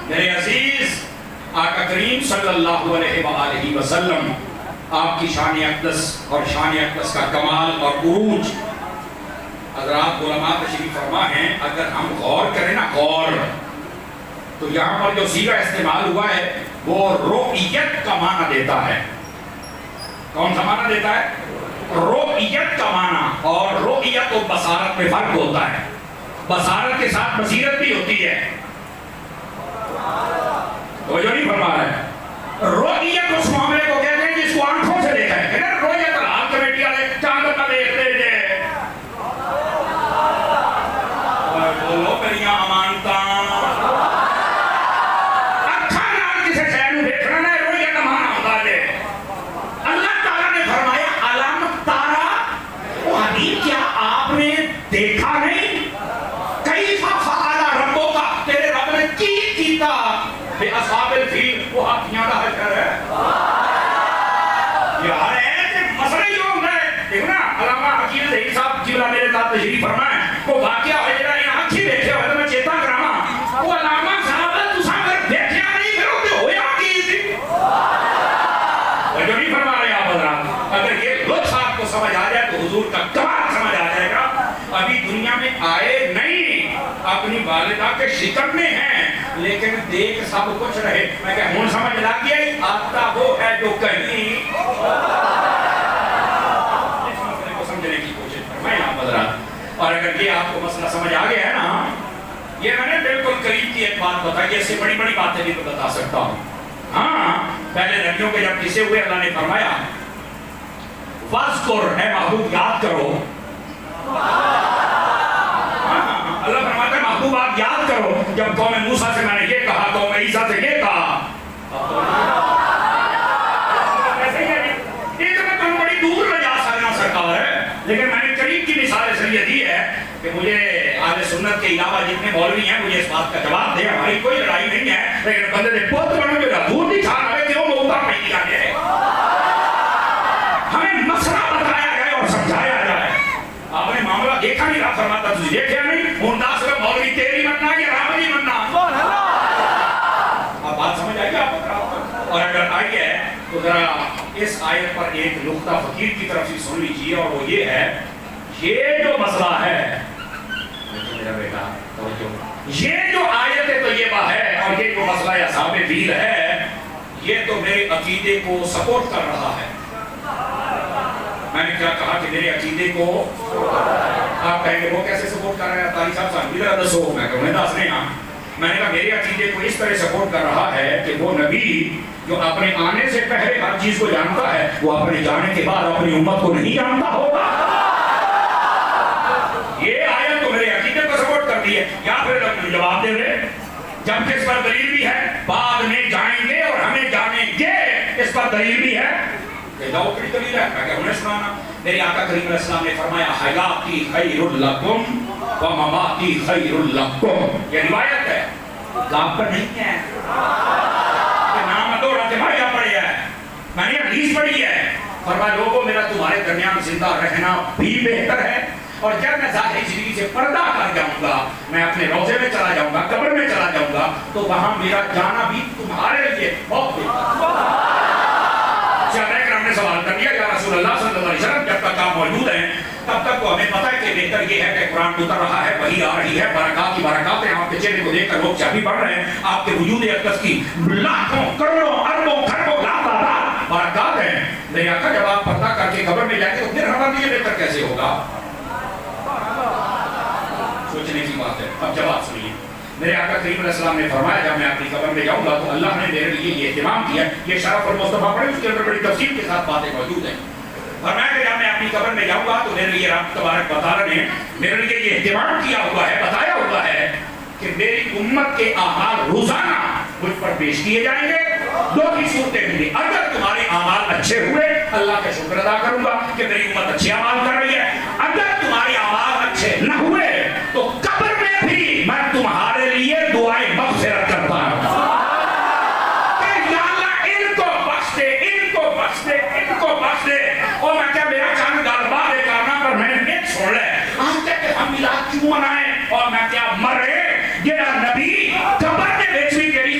میرے عزیز آقا کریم صلی اللہ علیہ وآلہ وسلم آپ کی شان اقدس اور شان اقدس کا کمال اور عروج حضرات علماء تشریف فرما ہیں. اگر ہم غور کریں نا غور، تو یہاں پر جو صیغہ استعمال ہوا ہے وہ رؤیت کا معنی دیتا ہے. کون سا معنی دیتا ہے؟ رؤیت کا معنی. اور رؤیت و بصارت میں فرق ہوتا ہے. بصارت کے ساتھ بصیرت بھی ہوتی ہے. وہ جو نہیں فرما رہا ہے. رؤیت اس معاملے کو کہتے ہیں جس کو آنکھوں سے دیکھا ہے. رؤیت الحال کمیٹی والے چاند کا دیکھتے تھے. بولو میریاں امانتاں اکھاں نال کسے شے نوں دیکھنا نہ رؤیت دا معنی ہوندا ہے. اللہ تعالیٰ نے فرمایا علامت تارا. وہ حبیب کیا آپ نے دیکھا نہیں؟ کیف فعل ربک، تیرے رب نے کی کیتا بے اصحاب الفیل. وہ ہاتھیاں دا حشر ہے یار. ایسے مسئلہ ہی ہوتا ہے. دیکھو نا علامہ حکیم ظہیر صاحب جی بلا میرے ساتھ تشریف فرمائے. وہ واقعہ ہے جڑا یہاں اکھی دیکھے ہوئے تو میں چیتا کراواں. وہ علامہ صاحب تساں اگر دیکھیا نہیں کرو تے ہویا کی سی؟ وہ جو نہیں فرما رہے آپ حضرات. اگر یہ لطف آپ کو سمجھ آ جائے تو حضور کا کمال سمجھ آ جائے گا. ابھی دنیا میں آئے نہیں، اپنی والدہ کے شکم میں ہیں، لیکن دیکھ سب کچھ رہے. میں کہ ہوں سمجھ لگ گیا ہی آتا وہ ہے جو کہیں سمجھنے کی کوشش فرمائیں آپ حضرات. اور اگر یہ آپ کو مسئلہ سمجھ آ گیا ہے نا، یہ میں نے بالکل قریب کی ایک بات بتائی. اس سے بڑی بڑی باتیں بھی تو بتا سکتا ہوں. ہاں پہلے نبیوں کے جب قصے ہوئے اللہ نے فرمایا فَاذْكُرْ، اے محبوب یاد کرو. اللہ فرماتا ہے محبوب آپ یاد کرو جب قوم موسیٰ سے میں نے یہ کہا، قوم عیسیٰ سے یہ کہا. یہ تو میں تم بڑی دور لے جا سکنا سرکار ہے، لیکن میں نے قریب کی مثال اس لیے دی ہے کہ مجھے اہل سنت کے علاوہ جتنے مولوی ہیں مجھے اس بات کا جواب دیں. ہماری کوئی لڑائی نہیں ہے، لیکن بندے دے پوت بنو جو دور نہیں چھان آئے کہ وہ موتا نہیں دیا جائے. ہمیں مسئلہ بتایا جائے اور سمجھایا جائے. آپ نے معاملہ دیکھا نہیں، رہا فرماتا تجھے دیکھا نہیں. منداس کا مولوی تیری مننا یا رابطی مننا؟ آپ بات سمجھ آئی آپ کو؟ اور اگر آئی ہے تو ذرا اس آیت پر ایک نقطہ فقیر کی طرف سے سن لیجیے، اور وہ یہ ہے یہ جو مسئلہ ہے میرا بیٹا یہ جو آیت طیبہ ہے اور یہ جو مسئلہ اصحاب فیل ہے، یہ تو میرے عقیدے کو سپورٹ کر رہا ہے. میں نے کیا کہا کہ میرے عقیدے کو آپ کہیں گے وہ کیسے سپورٹ کر رہے ہیں تاری صاحب صاحب ذرا دسو. میں کہوں دس نہیں. ہاں میں نے کہا میرے عقیدے کو اس طرح سپورٹ کر رہا ہے کہ وہ نبی جو اپنے آنے سے پہلے ہر چیز کو جانتا ہے، وہ اپنے جانے کے بعد اپنی امت کو نہیں جانتا ہوگا. یہ آیت تو میرے عقیدے کو سپورٹ کرتی ہے. یا پھر جواب دے رہے جبکہ اس پر دلیل بھی ہے بعد میں جائیں گے اور ہمیں جانیں گے، اس پر دلیل بھی ہے. یہ دوکری دلیل ہے. میں کہ انہیں سنانا. میرے آقا کریم علیہ السلام نے فرمایا حیاتی خیر لکم و مماتی خیر لکم. یہ روایت ہے، گاپ پر نہیں ہے کہ نام دوڑا تمہاریا پڑی ہے. میں نے حدیث پڑھی ہے. فرمایا لوگوں میرا تمہارے درمیان زندہ رہنا بھی بہتر ہے، اور جب میں ظاہری زندگی سے پردہ کر جاؤں گا، میں اپنے روضے میں چلا جاؤں گا، قبر میں چلا جاؤں گا، تو وہاں میرا جانا بھی تمہارے لیے بہت بہتر. صحابہ کرام نے سوال کر دیا یا رسول اللہ صلی اللہ علیہ وسلم جب تک آپ موجود ہیں تب تک تو ہمیں پتہ ہے کہ بہتر یہ ہے کہ قرآن اتر رہا ہے، وحی آ رہی ہے، برکات ہی برکات ہیں. آپ کے چہرے کو دیکھ کر لوگ چابی پڑھ رہے ہیں. آپ کے وجود اقدس کی لاکھوں کروڑوں اربوں کھربوں لاکھ برکات ہیں. میرے آقا جب آپ پردہ کر کے قبر میں جائیں گے تو پھر ہمارے لیے بہتر کیسے ہوگا؟ سوچنے کی بات ہے. اب جواب سنیے. میرے آقا کریم علیہ السلام نے فرمایا جب میں اپنی قبر میں جاؤں گا تو اللہ نے میرے لیے یہ اہتمام کیا. یہ شرف المصطفیٰ پڑھے، اس کے اندر بڑی تفصیل کے ساتھ باتیں موجود ہیں. فرمایا کہ جب میں اپنی قبر میں جاؤں گا تو میرے لیے رب تبارک و تعالیٰ نے میرے لیے یہ اہتمام کیا ہوا ہے، بتایا ہوا ہے کہ میری امت کے اعمال روزانہ مجھ پر پیش کیے جائیں گے. دو کی صورتیں ہوں گی. اگر تمہارے اعمال اچھے ہوئے اللہ کا شکر ادا کروں گا کہ میری امت اچھے اعمال کر رہی ہے. اگر تمہارے اعمال اچھے نہ ہوئے تو قبر میں بھی میں تمہارے لیے دعائیں مغفرت کرتا ہوں کہ یا اللہ ان کو بخش دے، ان کو بخش دے، ان کو بخش دے. اور میں کیا میرا چاند گالبا دے کرنا پر میں نے ایک چھوڑ لے آج تک کہ ہم میلاد کیوں منائیں. اور میں کیا مرے یہ نبی قبر میں بیچ بھی تیری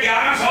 1100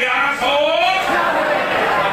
1100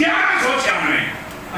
1196।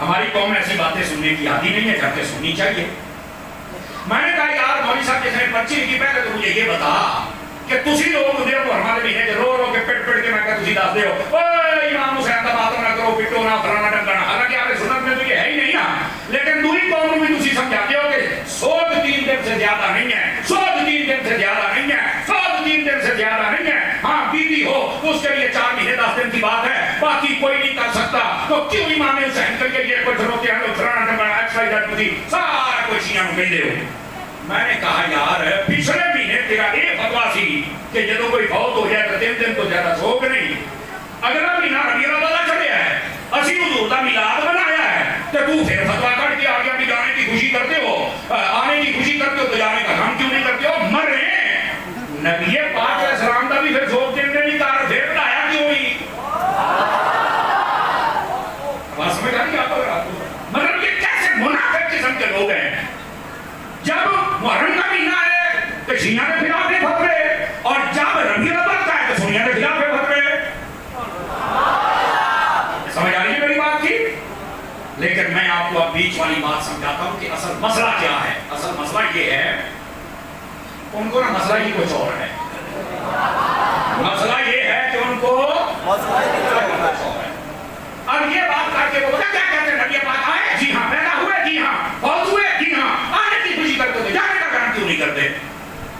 ہماری قوم میں ایسی باتیں سننے کی عادی نہیں ہے، جبکہ سننی چاہیے۔ میں نے کہا یار مولوی صاحب جس نے پرچی لکھی پہلے تو مجھے یہ بتا کہ تسی لوگ مجھے ہمارے مہینے کے رو رو کے پٹ پٹ کے میں کہا تسی دس دے ہو اوے امام حسین کا بات نہ کرو پٹو نہ فلانا ڈنگنا، حالانکہ آپ سنت میں تو یہ ہے ہی نہیں نا، لیکن دوسری قوم میں تسی سمجھاتے ہو کہ سود 3 دن سے زیادہ نہیں ہے، سود 3 دن سے زیادہ نہیں ہے، سود 3 دن سے زیادہ نہیں ہے، ہاں بیوی ہو تو اس کے لیے 4 مہینے 10 دن کی بات ہے، باقی کوئی نہیں کر سکتا، تو کیوں امام حسین کے لیے کچھ روتے ہیں فلانا ڈنگنا ایکس وائی زیڈ تسی سارا کوئی شیعہ نو کہندے ہو۔ میں نے کہا یار پچھلے مہینے تیرا یہ فتوا سی کہ جدو کوئی فوت ہو جائے تو 3 دن تو زیادہ سوگ نہیں، اگلا مہینہ ربیع الاول چڑھیا ہے، اسی حضور کا میلاد منایا ہے، تو تو پھر فتوا کٹ کے آ گیا بھی جانے کی خوشی کرتے ہو، آنے کی خوشی کرتے ہو تو جانے کا غم کیوں نہیں کرتے ہو؟ مرے نبی پاک علیہ السلام کا بھی پھر سوگ دینے نہیں کر پھر بتایا کیوں ہی؟ بات سمجھ آ رہی آپ کو؟ مطلب یہ کیسے منافق قسم کے لوگ ہیں؟ جب محرم کا مہینہ ہے تو شیعہ کے خلاف ہے فتوے، اور جب ربیع الاول کا ہے تو سنیہ کے خلاف ہے فتوے۔ سمجھ آ رہی ہے میری بات کی؟ لیکن میں آپ کو اب بیچ والی بات سمجھاتا ہوں کہ اصل مسئلہ کیا ہے۔ اصل مسئلہ یہ ہے، ان کو نا مسئلہ ہی کچھ اور ہے، مسئلہ یہ ہے کہ ان کو اب یہ بات کر کے وہ کیا کہتے ہیں نبی پاک آئے جی ہاں، پیدا ہوئے جی ہاں، فوت ہوئے جی ہاں، آنے کی خوشی کرتے تھے، جانے کا غم کیوں نہیں کرتے؟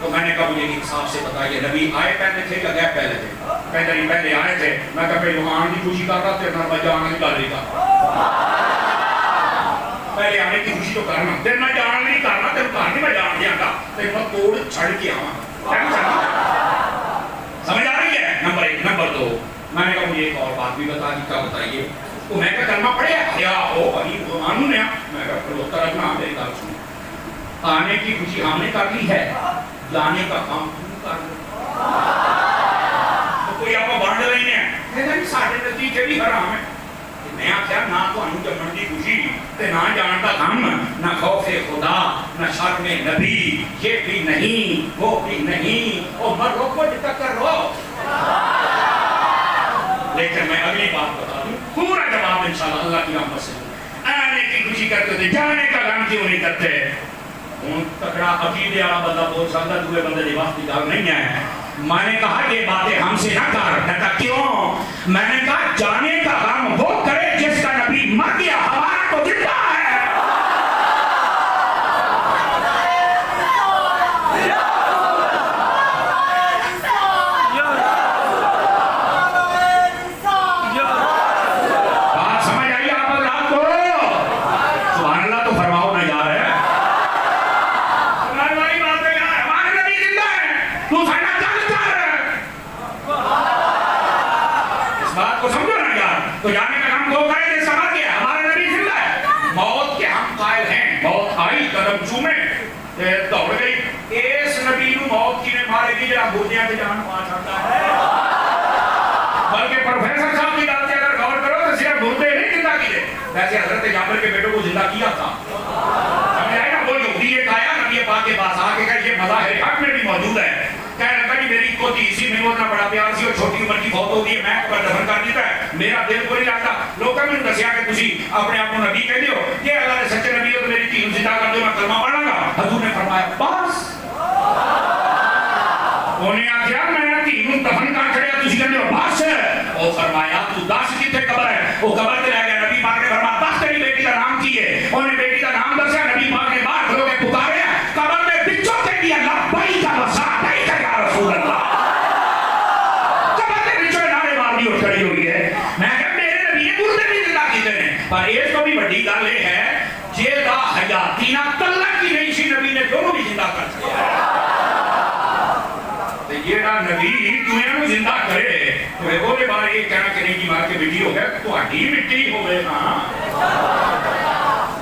تو میں نے کہا مجھے انصاف سے بتائیے نبی آئے پہلے تھے یا گئے پہلے تھے؟ پہلے آئے تھے، میں کہا پہلے وہاں آنے کی خوشی کر رہا تھا، میں جانے کی گل نہیں کر پہلے آنے کی خوشی تو کرنا، پھر میں جانا نہیں کرنا، پھر کہاں نہیں میں جان دیا گا، پھر میں توڑ چھڑ کے آواں۔ سمجھ آ رہی ہے؟ نمبر 1۔ نمبر 2، میں نے کہا مجھے ایک اور بات بھی بتا دی، کیا بتائیے؟ تو میں کہا کلمہ پڑھے یا ہو بھائی قرآن نے، میں کہا پھر ترجمہ میری بات سنو، آنے کی خوشی ہم نے کر لی ہے، جانے کا کام کیوں کر لیں؟ تو کوئی آپ کو بانڈ رہی ہیں لیکن سارے نتیجے بھی حرام ہیں۔ میں آخیا نہ تو انو جمن کی خوشی تے نہ جان کا غم، نہ خوف خدا، نہ شرم نبی، یہ بھی نہیں وہ بھی نہیں، اور مرو کچھ ٹکر رو۔ لیکن میں اگلی بات بتا دوں، پورا جواب انشاءاللہ اللہ کی رحمت سے۔ آنے کی خوشی کرتے تھے، جانے کا غم کیوں نہیں کرتے؟ ان تکڑا عقیدے والا بندہ بول سکتا، دوسرے بندے کی بات کی گل نہیں ہے۔ میں نے کہا یہ باتیں ہم سے نہ کر، کہتا کیوں؟ میں نے کہا جانے کا غم وہ کرے جس کا نبی مر گیا، ہمارا تو زندہ ہے۔ تو جانے کا غم وہ کرے جس کا مر گیا، ہمارا نبی زندہ ہے۔ موت کے ہم قائل ہیں، موت آئی قدم چومے دوڑ گئی، اس نبی نو موت کی نے مارے گی جہاں بوجھیاں کے جان پا سکتا ہے۔ بلکہ پروفیسر صاحب کی بات اگر غور کرو تو صرف مردے نہیں زندہ کیے، ویسے حضرت جابر کے بیٹوں کو زندہ کیا تھا۔ سمجھ آئے نا؟ وہ یہودی ایک آیا نبی پاک کے پاس آ کے کہا یہ مظاہر حق میں بھی موجود ہے، کہنے لگا جی میری پوتی اسی میں اتنا بڑا پیار سی اور چھوٹی عمر کی فوت ہو گئی ہے، میں پر دفن کر دیتا ہے، میرا دل کو نہیں لگتا۔ لوگوں نے دسیا کہ تسی اپنے آپ کو نبی کہتے ہو، یہ اللہ نے سچے نبی ہو تو میری دھی زندہ کر دو، میں کلمہ پڑھاں گا۔ حضور نے فرمایا بس، انہیں آخیا میں دھی نوں دفن کر چھڑیا، تسی کہتے ہو بس۔ وہ فرمایا تو دس کتنے قبر ہے؟ وہ قبر تے رہ گیا۔ نبی پاک نے فرمایا دس تیری بیٹی کا نام کی ہے؟ انہیں بیٹی کا نام دسیا، نبی پاک نے باہر کھلو کے پکاریا، قبر میں بچوں کے دیا لبیک وسعدیک یا رسول اللہ۔ کھڑی ہوئی ہے، میں کہا میرے نبی نے مردے بھی زندہ کیتے ہیں، پر اس کو بھی بڑی گل یہ ہے جیدہ حیاتی نہ تلک کی نہیں سی، نبی نے دونوں بھی زندہ کر سکیا ہے۔ تو یہ نبی دنیا میں زندہ کرے تو وہ بارے یہ کہنا کہ نہیں جی مار کے مٹی ہو گیا تو ہڈی مٹی ہو گئے نا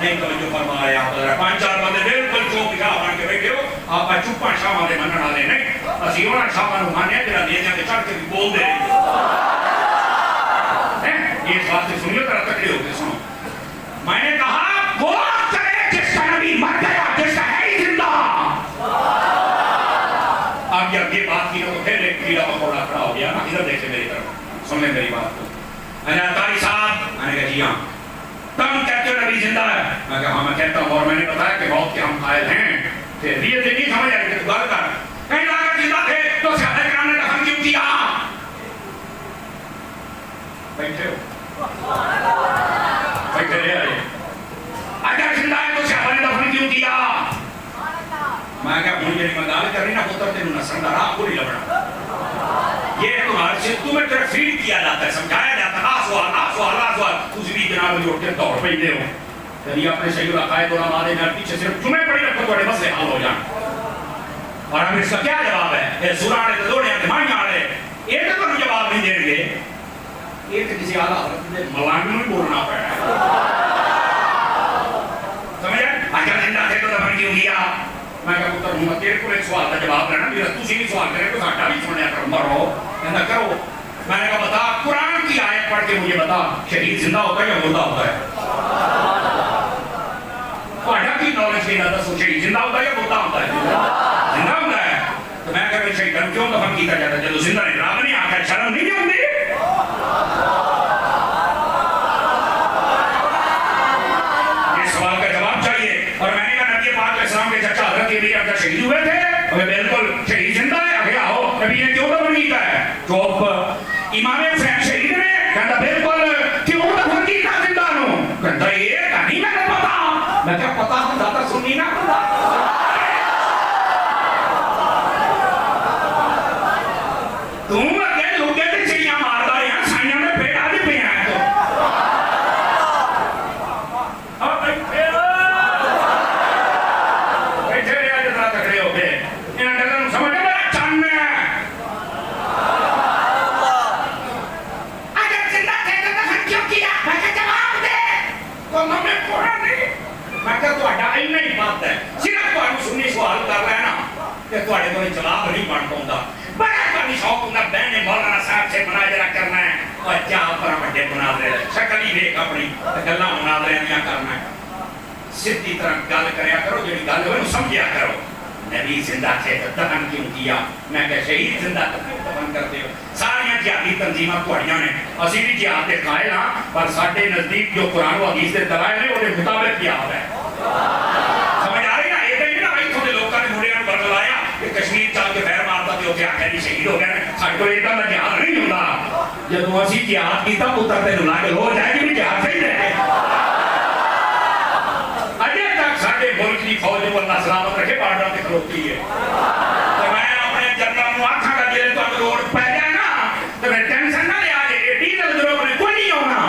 نہیں توجہ فرما رہے آپ ذرا 5-4 بندے بالکل چوپ بگا بن کے بیٹھے ہو، آپ چپا شاہ والے منن والے نہیں، اسی انہاں شاہ نوں ماننے جڑا نیزیاں تے چڑھ کے بول دے اس بات سے سنیے ذرا تکڑے ہو کے سنو۔ میں نے کہا وہ کرے جس کا نبی مر گیا، جس کا ہے ہی زندہ۔ اب جب یہ بات کی تو پھر ایک کیڑا مکوڑا کھڑا ہو گیا نا، ادھر دیکھیں میری طرف، سن لیں میری بات کو۔ میں نے قاری صاحب، میں نے کہا جی ہاں، تم کہتے ہو میں کہا ہاں میں کہتا ہوں، اور میں نے بتایا کہ موت کے ہم قائل ہیں. پھر یہ نہیں سمجھ آئی کہ بات کر کہیں لا کر زندہ تھے تو صحابہ کرام نے دفن کیوں کیا؟ بیٹھے ہو بیٹھے رہے آئے اگر زندہ ہے تو صحابہ نے دفن کیوں کیا؟ میں کہا مجھے نہیں مدال کر رہی نا پتر تینوں نسل دارا آپ کو نہیں لبڑا. یہ تمہارے سے تمہیں طرف فیل کیا جاتا ہے، سمجھایا جاتا ہے آسوال کچھ بھی جناب جو اٹھتے دوڑ پہ دے ہو کہیں اپنے صحیح العقائد اور ہمارے میں پیچھے صرف تمہیں پڑی رکھو بڑے مسئلے حل ہو جائیں. اور ہم اس کا کیا جواب ہے؟ یہ سرانے تے دوڑے ہیں دمائیں آڑے یہ تو کوئی جواب نہیں دیں گے. یہ تو کسی اعلیٰ حضرت نے ملانگ میں بولنا پڑا ہے. سمجھے اگر زندہ تھے تو دفن کیوں کیا؟ میں کہا پتر ہوں تیرے کو ایک سوال کا جواب دینا میرا تو بھی سوال کرے تو ساٹھا بھی سنیا کرو مرو ایسا کرو. میں نے کہا بتا قرآن کی آیت پڑھ کے مجھے بتا شہید زندہ ہوتا ہے یا مردہ ہوتا ہے؟ پڑھا کی نالج کے اندر دسو شہید زندہ ہوتا ہے یا مردہ ہوتا ہے؟ زندہ ہوتا ہے. تو میں کہا شہید کیوں دفن کیا جاتا ہے جب زندہ نہیں راب نہیں آتا شرم نہیں ہوتی؟ یہ سوال کا جواب چاہیے. اور میں نے کہا نبی پاک علیہ السلام کے چچا حضرت ابراہیم ابدا شہید ہوئے تھے اور بالکل شہید زندہ ہے. آگے آؤ نبی نے کیوں دفن کیا ہے؟ چوپ امام حسین شہید نے کہتا بالکل کیوں دفن کیا زندہ نو کہتا یہ کہانی میں نے پتا. میں کہا پتا ہوں زیادہ سنی نہ پتا تم اگے لوگے تے چڑیاں ماردا رہیا سائیاں نے پیڑا دی پیا ہے. تو اور بیٹھے رہا جتنا تکڑے ہو گئے انہاں گلاں نوں سمجھ میرا چن ہے. اگر زندہ تھے تو دفن کیوں کیا؟ میں کہا جواب دے. تو ہمیں قرآن نہیں میں کہا تہاڈا اینا ہی بات ہے صرف تہاڈوں سنی سوال کر رہا ہے نا کہ تہاڈے کول جواب نہیں بن پاوندا. بڑا کبھی شوق ہوتا بہن مولانا صاحب سے مناظرہ کرنا ہے اور کیا پر بڑے مناظرے شکل ہی دیکھ اپنی گلاں مناظرے نہیں کرنا ہے. سیدھی طرح گل کریا کرو جڑی گل ہوئے سمجھیا کرو. نبی زندہ تھے تو دفن کیوں کیا؟ میں کہ شہید زندہ کیوں دفن کرتے ہو؟ ساری جہادی تنظیماں تہاڈیاں نے اسی بھی جہاد دے قائل ہاں پر ساڈے نزدیک جو قرآن و حدیث دے دلائل نے وہ مطابق جہاد ہے. سمجھ آ رہی نا؟ یہ نہیں نا بھائی تھوڑے لوگوں نے مڑے بدلایا کہ کشمیر چل کے فیر مارتا تے اوتھے آکھیا جی شہید ہو گئے. ساڈے کول ایڈا دا جہاد نہیں ہوندا. جدوں اسی جہاد کیتا پتر تے نال ہو جائے گی جہاد صحیح ہے. اجے تک ساڈے ملک دی فوج کو اللہ سلامت رکھے بارڈر تے کھلوتی ہے. تو میں اپنے جنرل نوں آکھاں گا جے تہاڈے روڈ پے جائے نا تے میں ٹینشن نہ لیا جے ایڈی نظروں نے کوئی نہیں ہونا.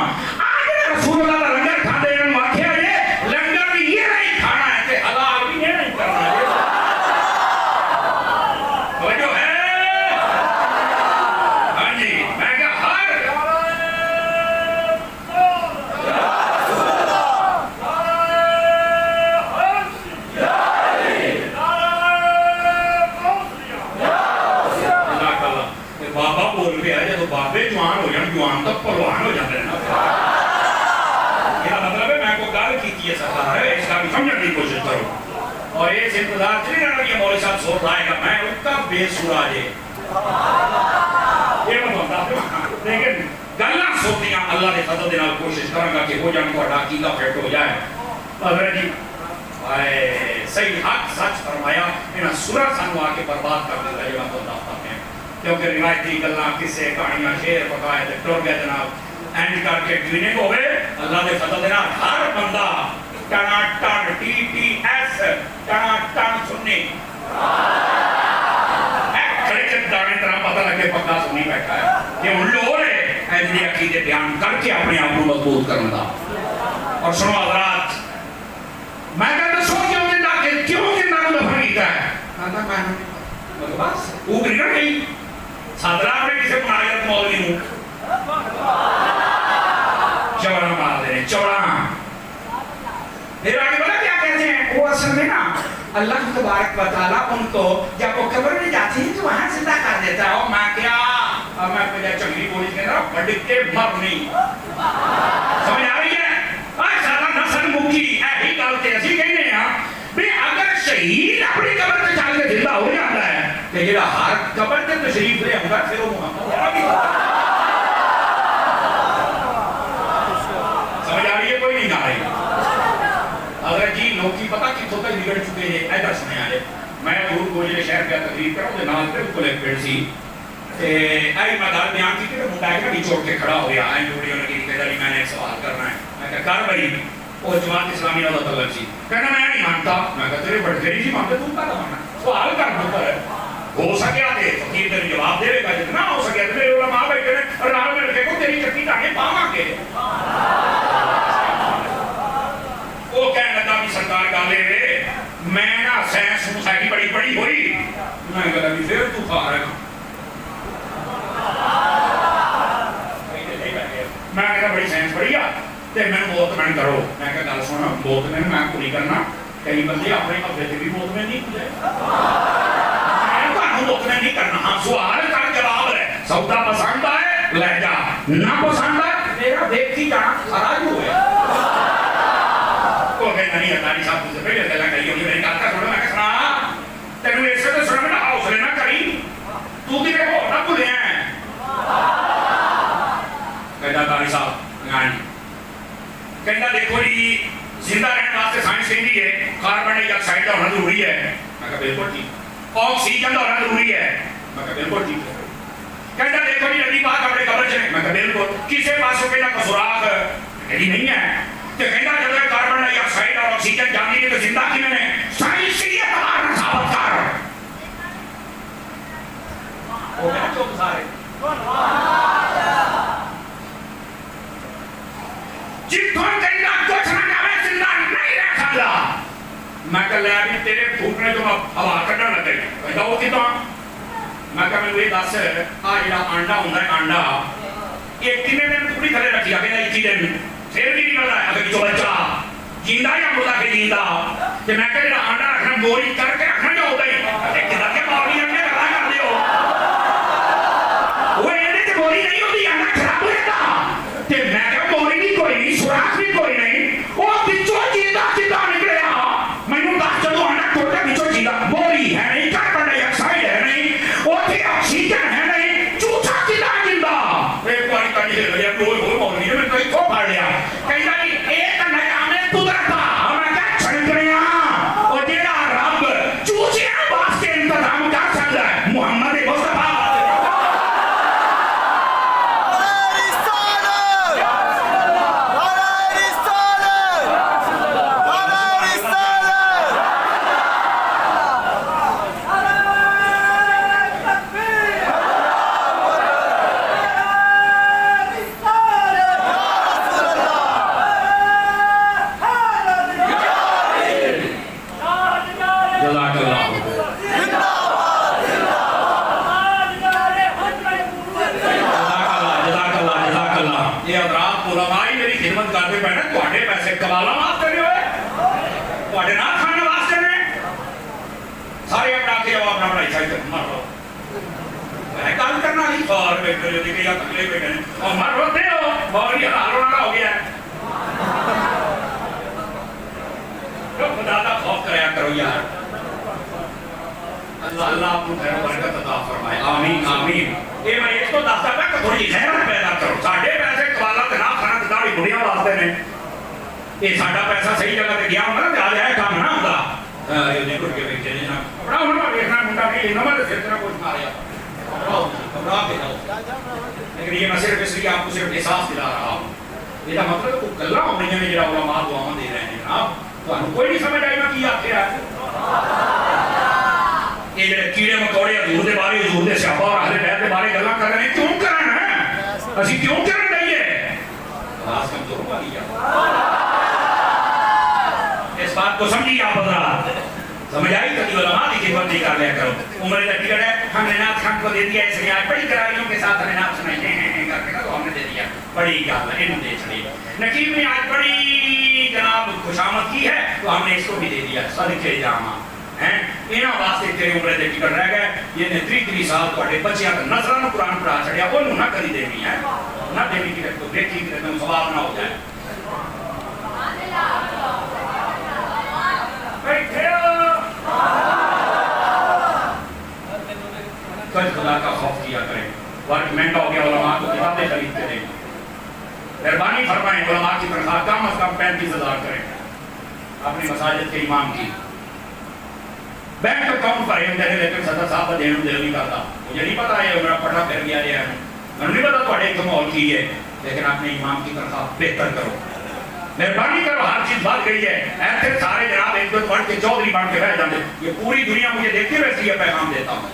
آج رسول اللہ دا لنگر کھاندے انہوں آکھیا جے لنگر بھی یہ نہیں کھانا ہے تے حلال بھی یہ نہیں کرنا ہے. توجہ ہے؟ ہاں جی میں کہا ہر بابا بول پہ آئے جب بابے جوان ہو جان جوان تک پلوان ہو جاتے ہیں نا. یہ مطلب ہے میں کو گل کی ہے سرکار ہے اس کا بھی سمجھنے کی کوشش کرو. اور اس انتظار چلی رہنا کہ مولوی صاحب سوٹ لائے گا میں ان کا بے سورا جے یہ میں بتا لیکن گلاں سوتیاں اللہ نے فضل دینا کوشش کروں گا کہ ہو جان کو عقیدہ فٹ ہو جائے. حضرت جی صحیح حق سچ فرمایا انہاں سورہ سانو آ کے برباد کر دیتا ہے. یہ بات بتاتا ہوں کیونکہ روایتی گلاں قصے کہانیاں شعر پکائے تے ٹر گئے جناب اینڈ کر کے ڈوینے کو ہوئے اللہ دے فضل دینا ہر بندہ ٹنا ٹن ٹی ٹی ایس ٹنا ٹن سنی کھڑے کے دانے طرح پتہ لگے پکا سنی بیٹھا ہے کہ ان لوگوں نے ایسے عقیدے بیان کر کے اپنے آپ کو مضبوط کرنا تھا. اور سنو حضرات میں کہتا سو کیوں زندہ کہ کیوں زندہ کو دفن کیتا ہے؟ کہتا میں بس اوپر نہیں گئی صدرہ نے کسے مناظرت مولوی ہوں چوڑا مار دے چوڑا. پھر آگے بولا کیا کہتے ہیں وہ اصل میں نا اللہ تبارک و تعالیٰ ان کو جب وہ قبر میں جاتی ہیں تو وہاں زندہ کر دیتا ہے. اور میں کیا اور میں پہلے چنگلی بولی کے نا بڑھ کے مر نہیں. سمجھ آ رہی ہے؟ آج سارا نسل مکی ایہی گلتے اسی کہنے ہیں بھی اگر شہید اپنی قبر میں چال کے زندہ ہو جاتا ہے کہ جڑا ہر قبر کے تشریف لے ہوگا پھر وہ محمد سمجھ آ رہی ہے کوئی نہیں آ رہی. اگر جی لوگ کی پتا کتوں تک بگڑ چکے ہیں ادھر سنے آئے میں دور گوجرے شہر پہ تقریر کروں تو نال بالکل ایک پیڑ سی آئی مدار بیان کی کہ مدعا ہے کہ چھوڑ کے کھڑا ہو گیا آئیں جوڑیوں لگی کہ دلی میں نے ایک سوال کرنا ہے میں کہا کر بھائی وہ جماعت اسلامی نظر طلب سی کہنا میں نہیں مانتا میں کہا تیرے بڑھ تیری جی مانتے تم کا ماننا سوال کر دو ہے ہو سکیا دے فقیر تیرے جواب دے گا جتنا ہو سکیا دے میرے علماء بیٹھے نے اور رال میں رکھے کو تیری چکی تاکہ پاما کے وہ کہنے لگا بھی سرکار گالے رے میں نا سینس مسائل بڑی بڑی ہوئی میں کہا بھی پھر تو کھا رہا میں کہا بڑی سینس بڑی آ تے میں بہت میں کرو میں کہا گل سونا بہت میں کو نہیں کرنا کئی بندے اپنے اپنے سے بھی بہت میں نہیں کھلے میں بہت میں نہیں کرنا ہاں سوال کا جواب ہے سودا پسند ہے لے جا نہ پسند ہے میرا دیکھتی جانا سارا جو ہے وہ کہتا نہیں اتاری صاحب تجھے پہلے گلا کری ہوئی میری کہتا سوڑا میں کہتا تینو ایسے تو سوڑا میں حوصلے نہ کری تو کی رہے ہو نہ بھولے ہیں کہتا اتاری صاحب گانی کہتا دیکھو جی زندہ رہنے واسطے سائنس کہتی ہے کاربن ڈائی آکسائڈ کا ہونا ضروری ہے میں کہا بالکل ٹھیک آکسیجن کا ہونا ضروری ہے میں کہا بالکل ٹھیک ہے کہتا دیکھو جی نبی پاک اپنے قبر چلے میں کہا بالکل کسے پاسوں کہتا کا سراغ کہتی نہیں ہے کہ کہتا جب کاربن ڈائی آکسائڈ اور آکسیجن جانی ہے تو زندہ کی میں نے سائنس کے لیے تمہارا ثابت کر وہ کہتا چوک سارے جتوں کہتا کچھ نہ جاوے زندہ نہیں رہ سکتا میں کہا لے ابھی تیرے پھوٹنے تو ہوا کٹا نہ کہیں کہتا وہ کتوں میں کہا میں وہی دس آج جڑا انڈا ہوتا ہے انڈا ایک کنے دن پوری تھلے رکھی کہتا ایک دن پھر بھی نکل رہا ہے اگر جو بچہ جیندہ یا مردہ کے جیندہ کہ میں کہا جڑا انڈا رکھنا گوری کر کے رکھنا جو ہوتا ہے ایک کدھر کے باوری رکھنے لگا کر دیو وہ ایڈے تے گوری نہیں ہوتی انڈا خراب ہو جاتا کہ میں کہا گوری بھی کوئی نہیں سوراخ بھی کوئی نہیں وہ بچوں جیندہ جیندہ نکلے میں نے کہا چلو انڈا ٹوٹ کے بچوں جیندہ گوری ہے نہیں کاربن ڈائی آکسائڈ ہے نہیں وہ تھی آکسیجن ہے نہیں چوچا جیندہ جیندہ ایک باری کہا جی لگیا کوئی ہوئی مولی ہے میں کہیں کھو پھاڑ لیا کہیں گا جی ایک نیا میں قدرت تھا اور میں کہا چھڑک رہے ہیں اور جیڑا رب چوچیاں واسطے انتظام کر سکتا ہے محمد مصطفیٰ اللہ آپ کو خیر و برکت عطا فرمائے آمین آمین یہ میں ایک تو دستا پہ کہ تھوڑی خیرت پیدا کرو ساڑھے پیسے قبالہ تے نہ کھانا تے داڑھی بڑھیاں واسطے نے یہ ساڑھا پیسہ صحیح جگہ تے گیا ہوگا تے آ جائے کام نہ ہوگا یہ دیکھو کہ بیچے جنا بڑا ہونا دیکھنا منڈا کہ انہوں نے صرف کچھ ماریا گھبراہ کے جاؤ لیکن یہ میں صرف اس لیے آپ کو صرف احساس دلا رہا ہوں یہ مطلب کوئی گلاں ہو رہی ہیں جڑا علماء دعاواں دے رہے ہیں جناب تانوں کوئی نہیں سمجھ آئی میں کی آکھے یہ جڑے کیڑے مکوڑے حضور دے بارے حضور دے صحابہ اور اہل بیت دے بارے گلاں کر رہے ہیں کیوں کرنا ہے اسی کیوں کرنا چاہیے خاص کمزور والی اس بات کو سمجھیے آپ حضرات سمجھ آئی کہ علماء کی خدمت نہیں کر لیا کرو عمر کا ٹکٹ ہے ہم نے نعت خان کو دے دیا اس لیے آج بڑی کرائیوں کے ساتھ ہمیں نعت سنائی ہیں کر کے تو ہم نے دے دیا بڑی گل ہے انہوں دے چلی نقیب نے آج بڑی جناب خوشامد کی ہے تو ہم نے اس کو بھی دے دیا صدقے جامع انہاں واسطے تیرے عمرے دے ٹکٹ رہ گئے یہ نے 3 سال تواڈے بچیاں تے نظراں نوں قرآن پڑھا چھڑیا اونوں نہ کری دینی ہے نہ دینی کہ تو دیکھی کہ تم ثواب نہ ہو جائے کل خدا کا خوف کیا کریں ورک مہنگا ہو گیا علماء کو کتابیں خرید کے دیں مہربانی فرمائیں علماء کی تنخواہ کم از کم 35,000 کریں اپنی مساجد کے امام کی بینک اکاؤنٹ پر ہم دے لیکن صدر صاحب کا دین دل نہیں کرتا. مجھے نہیں پتا ہے میرا پڑھا پھر گیا ہے میں نہیں پتا تھوڑے ایک ماحول کی ہے لیکن اپنے امام کی تنخواہ بہتر کرو مہربانی کرو. ہر چیز بات گئی ہے ایسے سارے جناب ایک دو پڑھ کے چودھری بن کے رہ جاتے. یہ پوری دنیا مجھے دیکھتی ہے ویسے یہ پیغام دیتا ہوں.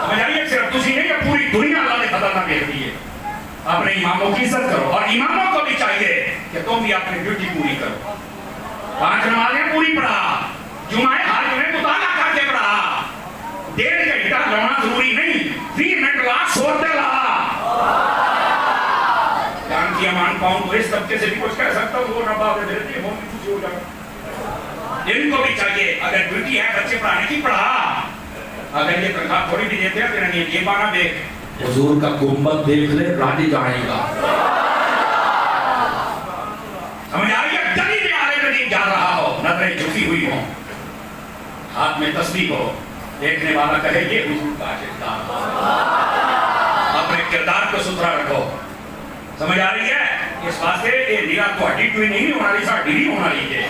سمجھ آئیے صرف تسی نہیں کہ پوری دنیا اللہ نے خطرناک کہہ دی ہے. اپنے اماموں کی عزت کرو اور اماموں کو بھی چاہیے کہ تم بھی اپنی ڈیوٹی پوری کرو. 5 نمازیں پوری پڑھا جمعہ ہر جمعے مطالعہ کر کے پڑھا. 1.5 گھنٹہ لونا ضروری نہیں 20 منٹ لا سوتے رہا. جان کی امان پاؤں تو اس طبقے سے بھی کچھ کہہ سکتا ہوں وہ نہ بات ہے دیتی ہے وہ بھی خوشی ہو جائے. ان کو بھی چاہیے اگر ڈیوٹی ہے بچے پڑھانے کی پڑھا. اگر یہ تنخواہ تھوڑی بھی دیتے ہیں پھر یہ بانا دیکھ حضور کا گنبد دیکھ لے راضی جائے گا. سمجھ آ رہی ہے گلی میں آلے ندی جا رہا ہو نظریں جھکی ہوئی ہوں ہاتھ میں تسبیح ہو دیکھنے والا کہے یہ حضور کا کردار. اپنے کردار کو ستھرا رکھو. سمجھ آ رہی ہے اس واسطے یہ نیرا تھوڑی کوئی نہیں ہونا رہی ساڑھی نہیں ہونا رہی ہے.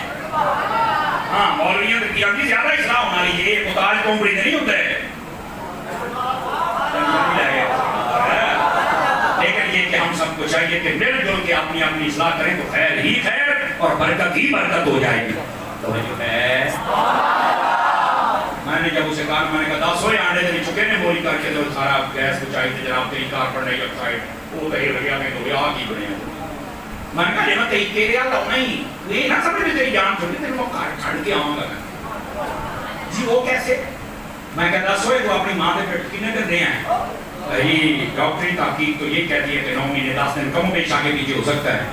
ہاں مولویوں کی آدھی زیادہ اصلاح ہونا رہی ہے متاج کومڑی نہیں ہوتے لیکن یہ کہ ہم سب کو چاہیے کہ مل جل کے اپنی اپنی اصلاح کریں تو خیر ہی خیر اور برکت ہی برکت ہو جائے گی. توجہ ہے میں نے جب اسے کہا میں نے کہا 10 ہوئے آنے دے چکے نے بولی کر کے جو سارا گیس بچائی تھی جناب تیری کار پڑ رہی اپسائڈ وہ تہی لگیا میں تو آگ ہی بنے میں نے کہا میں تیری تیرے آتا ہوں نہیں یہ نہ سمجھ میں تیری جان چھوڑی تیرے وہ کار چھڑ کے آؤں گا جی وہ کیسے میں کہا 10 ہوئے تو اپنی ماں دے پیٹ کی نگر دے ہیں بھئی ڈاکٹری تحقیق تو یہ کہتی ہے کہ 9 مہینے 10 دن کم بیش آگے پیچھے ہو سکتا ہے.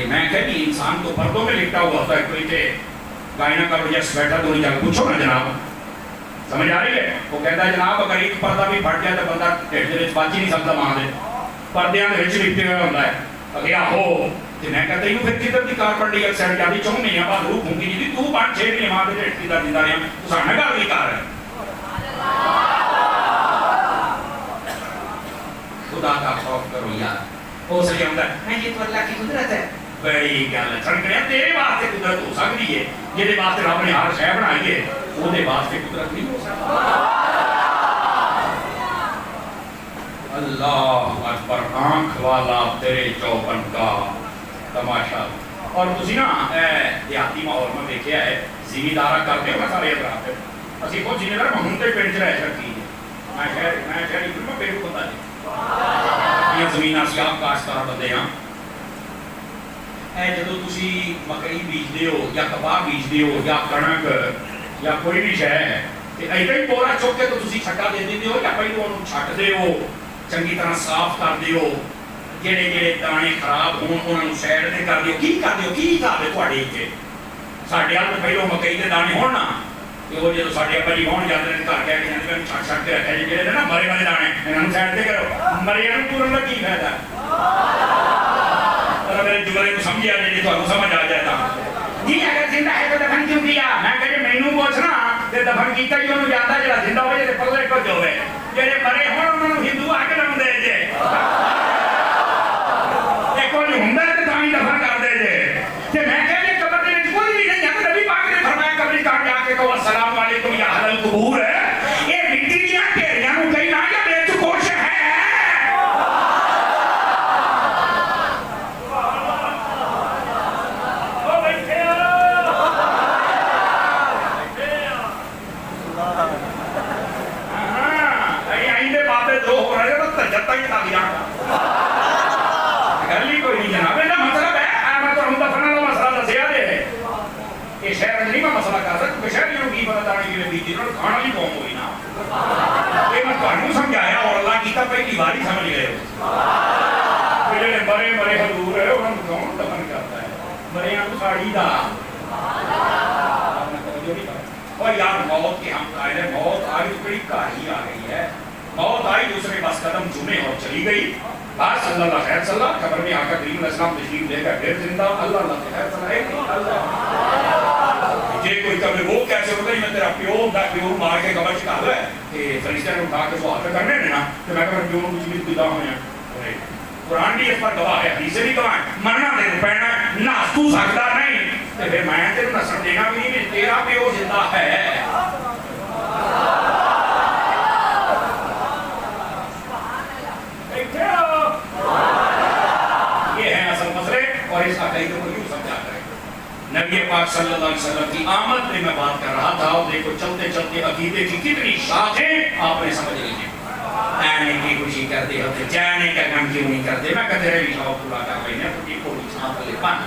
میں کہتی انسان تو پردوں میں لکھتا ہوا ہوتا ہے کوئی کہ گائنا کا پروجیکٹ بیٹھا تو نہیں جا پوچھو نا جناب. سمجھ آ رہی ہے وہ کہتا ہے جناب اگر ایک پردہ بھی پھٹ جائے تو بندہ ڈیڑھ دن بچ ہی نہیں سکتا ماں دے پردیاں دے وچ لکھتے ہوئے ہوتا ہے اگیا ہو کہ میں کہتا ہوں پھر کدھر دی کار پڑ رہی ہے سیٹ جاتی 4 مہینے بعد روح گھوم گئی تو 5-6 مہینے ماں دے ڈیڑھ کدھر دیتا رہا تو ساڑھا گھر بھی کار ہے. خدا کا خوف کرو یار. ہو سکے ہوتا ہے میں یہ تو اللہ کی قدرت ہے بڑی گل ہے چھڑ گیا تیرے واسطے قدرت ہو سکتی ہے جہدے واسطے رب نے ہر شے بنائی ہے وہ دے واسطے قدرت نہیں ہو سکتی. اللہ اکبر آنکھ والا تیرے چوپن کا تماشا. اور تسی نا دیہاتی ماحول میں دیکھا ہے زمیندارا کرتے ہو نا سارے اطراف اسی خود زمیندار ہوں تے پنڈ چ رہ سکتی ہے میں شہری میں پیرو پتا نہیں یہ زمین اسی آپ کاشتکار بندے ہاں. جدو تسی مکئی بیجتے ہو یا کپاہ بیجتے ہو یا کنک یا کوئی بھی شے ہے ایسا ہی پورا چک کے تو تسی چھٹا دے دیتے ہو یا پہلو انہوں چھٹ دے ہو چنگی طرح صاف کر دے ہو جڑے جڑے دانے خراب ہون انہوں سائڈ تے کر دیو کی حساب ہے تھوڑے اتنے ساڈے ہل پہلو مکئی کے دانے ہون نا کہ وہ جدو ساڈے ابا جی ہون جاتے ہیں گھر کہہ کے جاتے ہیں چھٹ چھٹ کے رکھا جی جڑے نا مرے والے دانے انہوں سائڈ تے کرو مرے والے پورن کا کی فائدہ میرے جملے کو سمجھا جی تو سمجھ آ جاتا جی اگر زندہ ہے تو دفن کیوں کیا میں کہ مینوں پوچھنا تے دفن کیتا ہی انہوں جاندا جڑا زندہ ہوئے تے پلے کچھ ہوئے جڑے مرے ہون انہوں نے ہندو آ کے رم دے جے تے کوئی ہوندا تے تاں ہی دفن کر دے جے تے میں کہ یہ قبر دے وچ کوئی بھی نہیں ہے نبی پاک نے فرمایا قبرستان جا کے کہو السلام علیکم یا اہل القبور یہ مٹی دیاں ڈھیریاں نوں کہیں نہ یا بے چکوش ہے گلی کوئی نہیں جناب یہ مطلب ہے میں تو ہم دفن والا مسئلہ دسیا دے یہ شہر نہیں میں مسئلہ کر سکتا کہ شہریوں کی پتہ دانے کی بیتی انہوں نے کھانا بھی قوم ہوئی نا یہ میں تمہیں سمجھایا اور اللہ کی تب پہلی بار ہی سمجھ گئے جڑے مرے مرے حضور ہے انہوں نے کون دفن کرتا ہے مرے ہم ساڑی دا اور یار موت کے ہم قائل ہے موت آئی تو بڑی کاری آ گئی ہے موت آئی دوسرے بس قدم چومے اور چلی گئی بس اللہ اللہ خیر صلی اللہ قبر میں آقا کریم علیہ السلام تشریف لے کر پھر زندہ اللہ اللہ خیر صلی اللہ اللہ جے کوئی کبھی وہ کیسے ہوتا ہے میں تیرا پیور دا پیور مار کے قبر چکا ہے کہ فرشتہ نے اٹھا کے سوال کرنے نے نا کہ میں کہا پیور کچھ بھی پیدا ہوئے ہیں قرآن بھی اس پر گواہ ہے حدیث بھی گواہ ہے مرنا دے پڑنا نہ تو سکتا نہیں پاک صلی اللہ علیہ وسلم کی آمد پہ میں بات کر رہا تھا، اور دیکھو چلتے چلتے عقیدے کی کتنی شاخیں آپ نے سمجھ لیجیے۔ آنے کی خوشی کرتے ہوتے جانے کا غم کیوں نہیں کرتے، میں کہتے رہے شوق پورا کر رہی ہیں تو کوئی چھانپ لے پانا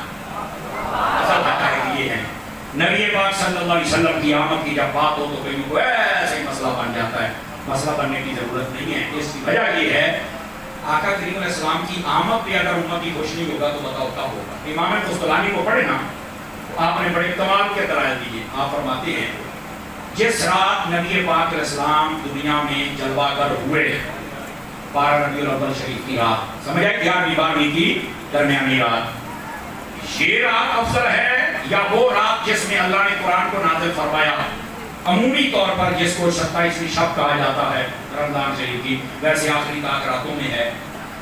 اصل بتا ہے یہ ہے۔ نبی پاک صلی اللہ علیہ وسلم کی آمد کی جب بات ہو تو کہیں کو ایسے مسئلہ بن جاتا ہے۔ مسئلہ بننے کی ضرورت نہیں ہے، اس کی وجہ یہ ہے آقا کریم علیہ السلام کی آمد پہ اگر امتی خوش نہیں ہوگا تو بتاؤ کیا ہوگا۔ امام قسطلانی کو پڑھے نا، آپ نے بڑے کمال کے دلائل دیے۔ آپ فرماتے ہیں جس رات نبی پاک علیہ السلام دنیا میں جلوہ گر ہوئے، 12 ربیع الاول شریف کی رات، سمجھا 11ویں 12ویں کی درمیانی رات، یہ رات افضل ہے یا وہ رات جس میں اللہ نے قرآن کو نازل فرمایا؟ عمومی طور پر جس کو 27ویں شب کہا جاتا ہے رمضان شریف کی، ویسے آخری طاق راتوں میں ہے۔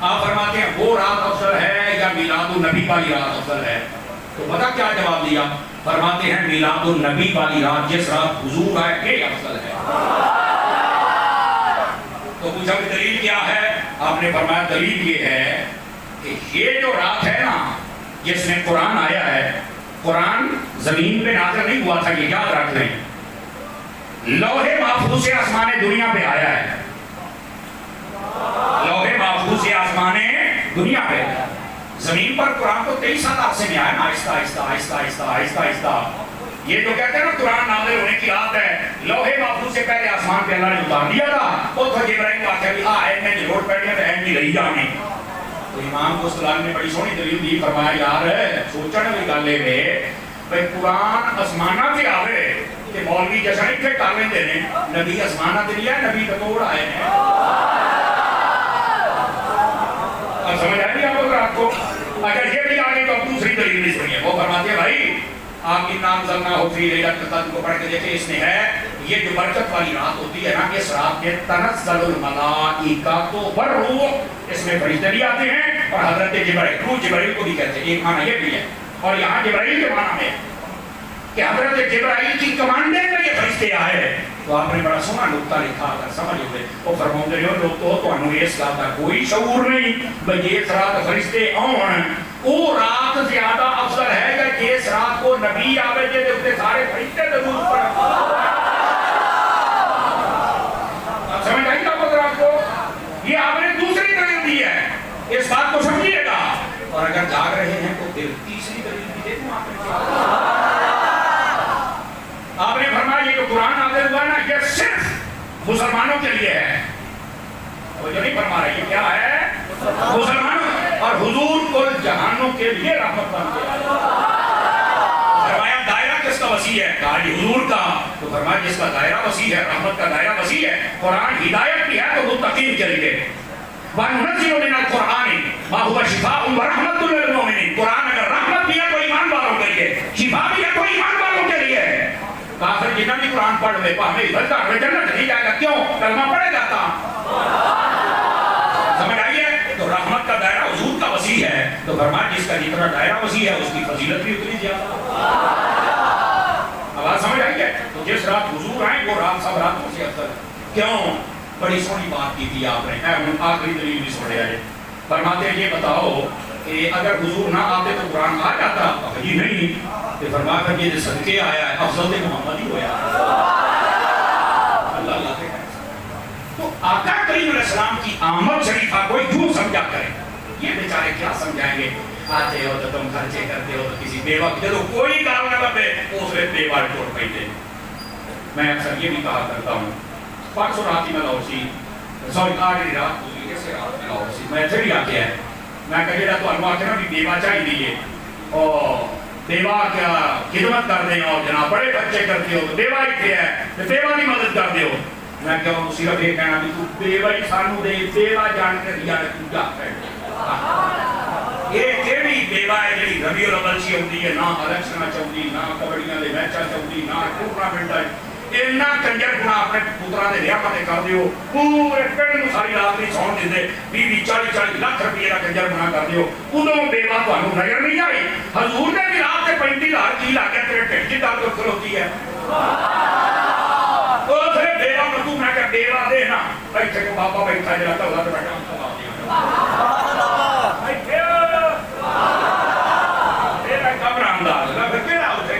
آپ فرماتے ہیں وہ رات افضل ہے یا میلاد النبی والی رات افضل ہے؟ تو پتہ کیا جواب دیا؟ فرماتے ہیں میلاد النبی والی رات، جس رات حضور آئے یہ افضل ہے۔ تو پوچھا کہ دلیل کیا ہے؟ آپ نے فرمایا دلیل یہ ہے کہ یہ جو رات ہے نا جس میں قرآن آیا ہے، قرآن زمین پہ نازل نہیں ہوا تھا، یہ یاد رکھ لیں، لوح محفوظ سے آسمان دنیا پہ آیا ہے۔ لوح محفوظ سے آسمان دنیا پہ، زمین پر قرآن تو 23 سال عرصے میں آیا نا، آہستہ آہستہ آہستہ آہستہ آہستہ آہستہ۔ یہ جو کہتے ہیں نا قرآن نازل ہونے کی رات ہے، لوح محفوظ سے پہلے آسمان پہ اللہ نے اتار دیا تھا، وہ تو جبرائیل کو آخر بھی اہم میں ضرورت پڑی ہے تو اہم نہیں رہی جانے۔ تو امام قسطلانی نے بڑی سونی دلیل دی، فرمایا یار سوچنے والی گل ہے بھائی قرآن آسمانہ سے آوے کہ مولوی جیسا نہیں پھر کر لیں دینے، نبی آسمانہ سے نہیں ہے، نبی بطور آئے ہیں۔ اب سمجھ آئے نہیں آپ کو رات کو؟ اگر یہ بھی آگے تو اب دوسری دلیل بھی سنیے، وہ فرماتے ہیں بھائی آپ کی نام ضلنا ہو فی لیلۃ القدر کو پڑھ کے دیکھیں، اس میں ہے یہ جو برکت والی رات ہوتی ہے نا، اس رات میں تنزل الملائکۃ والروح، اس میں فرشتے بھی آتے ہیں اور حضرت جبرائیل، روح جبرائیل کو بھی کہتے ہیں، ایک معنی یہ بھی ہے، اور یہاں جبرائیل کے معنی میں کہ حضرت جبرائیل کی کمانڈنگ میں یہ فرشتے آئے۔ تو آپ نے بڑا سونا نقطہ لکھا اگر سمجھ ہوئے، وہ فرماتے ہیں لوگ تو انہوں نے اس رات کا کوئی شعور نہیں بھئی یہ رات فرشتے آن، وہ رات زیادہ افضل ہے یا جس رات کو نبی آوے جے تے سارے فرشتے درود پڑھیں۔ سمجھ آئی آپ حضرات کو؟ یہ آپ نے دوسری دلیل دی ہے، اس بات کو سمجھیے گا، اور اگر جاگ رہے ہیں تو پھر تیسری دلیل بھی دیکھوں آپ نے۔ آپ نے فرمایا یہ جو قرآن نازل ہوا نا یہ صرف مسلمانوں کے لیے ہے، وہ جو نہیں فرما رہے یہ کیا ہے؟ مسلمانوں اور حضور کل جہانوں کے لیے رحمت بن گیا۔ فرمایا دائرہ کس کا وسیع ہے؟ کہا جی حضور کا، تو فرمایا جس کا دائرہ وسیع ہے، رحمت کا دائرہ وسیع ہے، قرآن ہدایت بھی ہے تو متقین کے لیے۔ وَنُنَزِّلُ مِنَ الْقُرْآنِ مَا هُوَ شِفَاءٌ وَرَحْمَةٌ لِّلْمُؤْمِنِينَ، قرآن اگر رحمت بھی ہے تو ایمان والوں کے لیے، شفا بھی ہے تو ایمان والوں کے لیے۔ کافر جتنا بھی قرآن پڑھ لے ہمیں ادھر کا ہمیں جنت نہیں جائے گا، کیوں؟ کلمہ پڑھے جاتا۔ سمجھ آئیے؟ تو رحمت کا دائرہ حضور کا وسیع ہے، تو فرمایا جس کا جتنا دائرہ وسیع ہے اس کی فضیلت بھی اتنی زیادہ۔ آواز سمجھ آئیے؟ تو جس رات حضور آئیں وہ رات سب راتوں سے افضل ہے۔ کیوں؟ بڑی سونی بات کی تھی آپ نے، آخری دلیل بھی سن رہے ہیں۔ فرماتے ہیں یہ بتاؤ کہ اگر حضور نہ آتے تو قرآن آ جاتا؟ جی نہیں، کہ فرما کر یہ جو صدقے آیا ہے افضل محمد ہی ہویا۔ اللہ اللہ کے تو آقا کریم علیہ السلام کی آمد شریفہ کوئی کیوں سمجھا کرے؟ یہ بیچارے کیا سمجھائیں گے؟ آتے ہو تو تم خرچے کرتے ہو تو کسی بیوہ کے تو کوئی کام نہ بے اسے بیوہ ٹوڑ پیتے۔ میں اکثر یہ بھی کہا کرتا ہوں، پرسوں رات ہی میں لاہور سی، سوری آگری رات ہوئی کیسے رات میں لاہور سی، میں اتھے بھی آتے ہیں، میں کہا جیڑا تو انواع کے نا بھی بیوہ چاہی دیئے اور بیوہ کیا خدمت کر دیں اور جناب بڑے بچے کرتے ہو تو بیوہ ہی تھے ہے تو بیوہ نہیں مدد کر دے ہو۔ میں کہا وہ صرف یہ کہنا بھی تو بیوہ ہی سانو دے، بیوہ جان کر یا تو جا کر یہ کیڑی بیوہ ہے جی ربیع الاول سی ہوتی ہے، نہ الیکشن چاہتی، نہ کبڑیاں دے میچا چاہتی، نہ ٹورنامنٹ ہے، اینا کنجر گنا اپنے پترا دے لیا پتے کر دیو، پورے پنڈ نو ساری رات نہیں سون دے دے، 20-40 لاکھ روپیے کا کنجر گنا کر دیو، ادوں بیوہ تو ہمیں نظر نہیں آئی۔ حضور نے بھی رات سے 35,000 کی لاگیا تیرے ٹھنڈ کی دار کو کھلوتی ہے۔ تو پھر بیوہ مطلوب نہ کہ بیوہ دے نا، بیٹھے کو بابا بیٹھا جاتا ہوا تو بیٹھا ہم سوا دیا۔ بیٹھے بیوہ کب رامدار، پھر کیڑا ہوتے